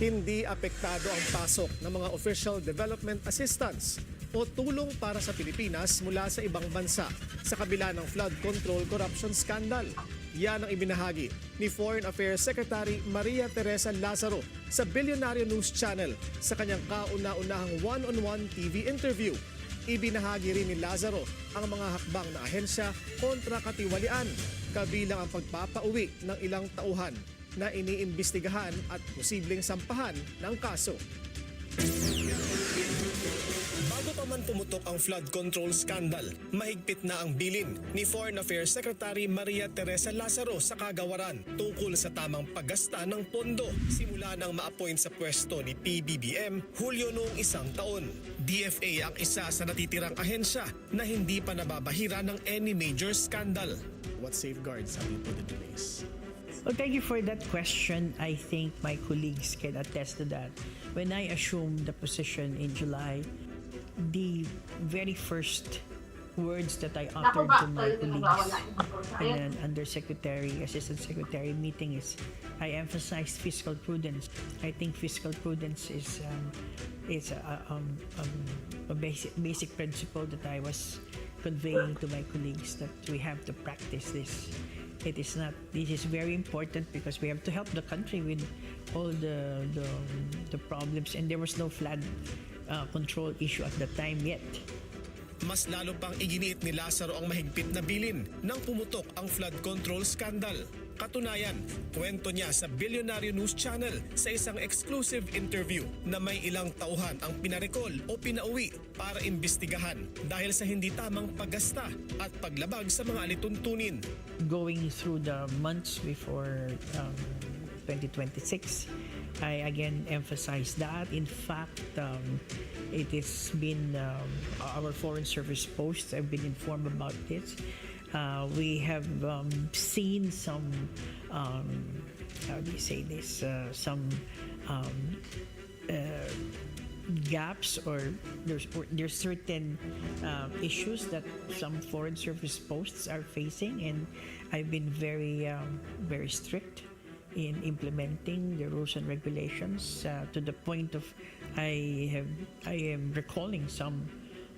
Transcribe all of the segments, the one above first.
Hindi apektado ang pasok ng mga official development assistance o tulong para sa Pilipinas mula sa ibang bansa sa kabila ng flood control corruption scandal. Yan ang ibinahagi ni Foreign Affairs Secretary Maria Teresa Lazaro sa Bilyonaryo News Channel sa kanyang kauna-unahang one-on-one TV interview. Ibinahagi rin ni Lazaro ang mga hakbang na ahensya kontra katiwalian, kabilang ang pagpapauwi ng ilang tauhan na iniimbestigahan at posibleng sampahan ng kaso. Bago pa man pumutok ang flood control scandal, mahigpit na ang bilin ni Foreign Affairs Secretary Maria Teresa Lazaro sa kagawaran tungkol sa tamang paggasta ng pondo simula nang ma-appoint sa pwesto ni PBBM Hulyo noong isang taon. DFA ang isa sa natitirang ahensya na hindi pa nababahira ng any major scandal. What safeguards have you put into place? Well, thank you for that question. I think my colleagues can attest to that. When I assumed the position in July, the very first words that I uttered to my colleagues in an undersecretary, assistant secretary meeting is I emphasized fiscal prudence. I think fiscal prudence is a basic principle that I was conveying to my colleagues that we have to practice this. This is very important because we have to help the country with all the problems, and there was no flood control issue at the time yet. Mas lalo pang iginiit ni Lazaro ang mahigpit na bilin nang pumutok ang flood control scandal. Katunayan, kwento niya sa Bilyonaryo News Channel sa isang exclusive interview na may ilang tauhan ang pinarecall o pinauwi para imbestigahan dahil sa hindi tamang paggasta at paglabag sa mga alituntunin. Going through the months before 2026, I again emphasize that. In fact, it has been our Foreign Service posts have been informed about this. We have seen some, how do you say this, some gaps, or there's certain issues that some Foreign Service posts are facing, and I've been very strict in implementing the rules and regulations to the point of I am recalling some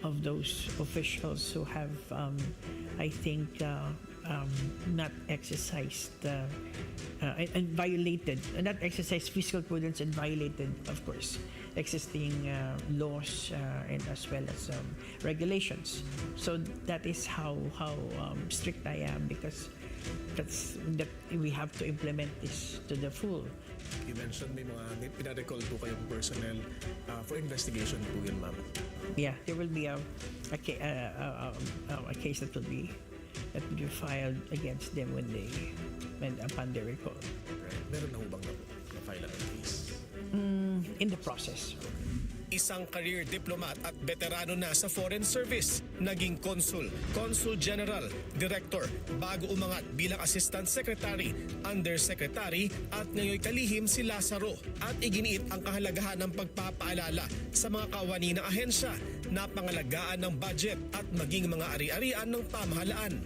of those officials who have I think not exercised and violated, not exercised fiscal prudence and violated, of course, existing laws and as well as regulations. So that is how strict I am, because that we have to implement this to the full. You mentioned may mga pinarecall po kayong personnel for investigation po yun, ma'am. Yeah, there will be a case that will be filed against them when upon their recall. Right. Meron na hubang na-file ang case? In the process. Isang career diplomat at veterano na sa Foreign Service, naging consul, consul general, director, bago umangat bilang assistant secretary, undersecretary at ngayon kalihim si Lazaro, at iginiit ang kahalagahan ng pagpapaalala sa mga kawani ng ahensya na pangalagaan ng budget at maging mga ari-arian ng pamahalaan.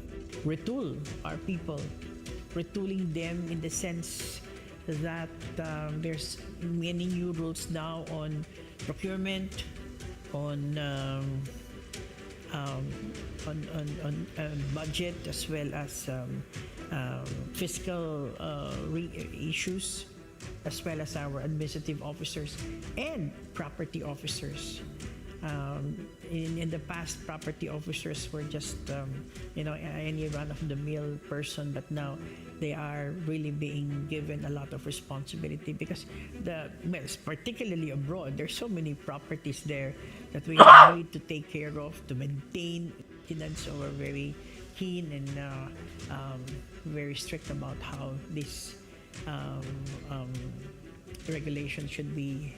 Retool our people, retooling them in the sense that there's many new rules now on procurement, on budget, as well as fiscal issues, as well as our administrative officers and property officers. In the past, property officers were just any run-of-the-mill person, but now they are really being given a lot of responsibility because particularly abroad, there's so many properties there that we need to take care of, to maintain maintenance. So we're very keen and very strict about how this regulation should be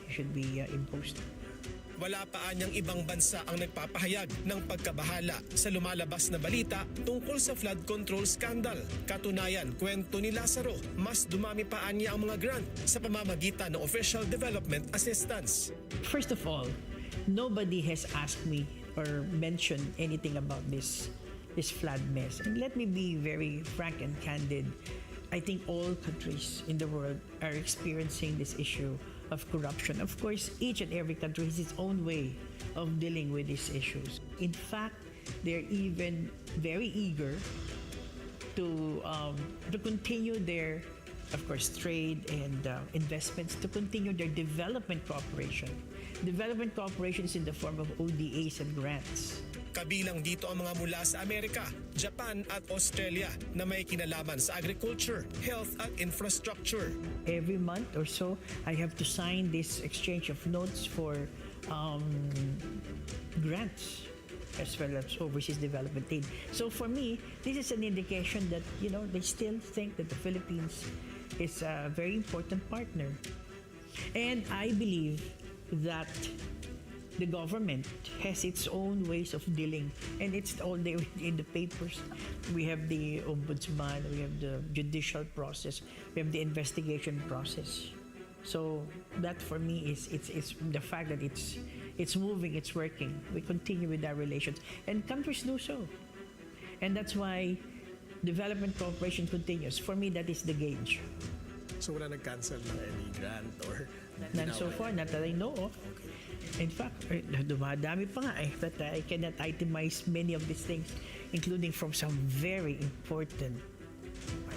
imposed. Wala pa anyang ibang bansa ang nagpapahayag ng pagkabahala sa lumalabas na balita tungkol sa flood control scandal. Katunayan, kwento ni Lazaro, mas dumami pa anya ang mga grant sa pamamagitan ng official development assistance. First of all, nobody has asked me or mentioned anything about this flood mess. And let me be very frank and candid. I think all countries in the world are experiencing this issue of corruption. Of course, each and every country has its own way of dealing with these issues. In fact, they're even very eager to continue their, of course, trade and investments, to continue their development cooperation. Development cooperation is in the form of ODAs and grants. Kabilang dito ang mga mula sa Amerika, Japan at Australia na may kinalaman sa agriculture, health at infrastructure. Every month or so, I have to sign this exchange of notes for grants as well as overseas development aid. So for me, this is an indication that, you know, they still think that the Philippines is a very important partner. And I believe that the government has its own ways of dealing, and it's all there in the papers. We have the ombudsman, we have the judicial process, we have the investigation process. So that for me is it's the fact that it's moving, it's working. We continue with our relations, and countries do so, and that's why development cooperation continues. For me, that is the gauge. So wala nag-cancel ng any grant or None so far, not that I know of. In fact, dumadami pa nga eh, but I cannot itemize many of these things, including from some very important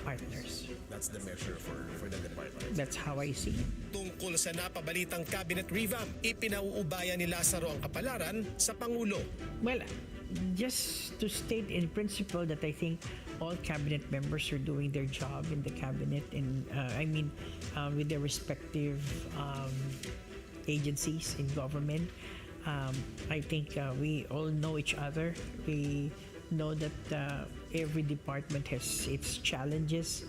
partners. That's the measure for the department. That's how I see it. Tungkol sa napabalitang cabinet revamp, ipinauubaya ni Lazaro ang kapalaran sa Pangulo. Well, just to state in principle that I think all cabinet members are doing their job in the cabinet, and with their respective agencies in government. I think we all know each other. We know that every department has its challenges,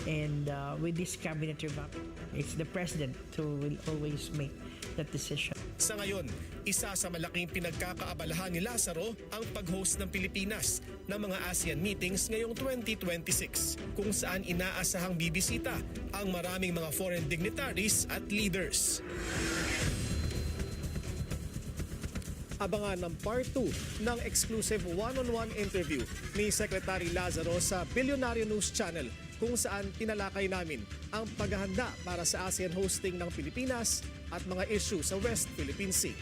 and with this cabinet revamp, it's the president who will always make that decision. Sa ngayon, isa sa malaking pinagkakaabalahan ni Lazaro ang pag-host ng Pilipinas ng mga ASEAN meetings ngayong 2026, kung saan inaasahang bibisita ang maraming mga foreign dignitaries at leaders. Abangan ng part 2 ng exclusive one-on-one interview ni Secretary Lazaro sa Bilyonaryo News Channel, kung saan tinalakay namin ang paghahanda para sa ASEAN hosting ng Pilipinas at mga issue sa West Philippine Sea.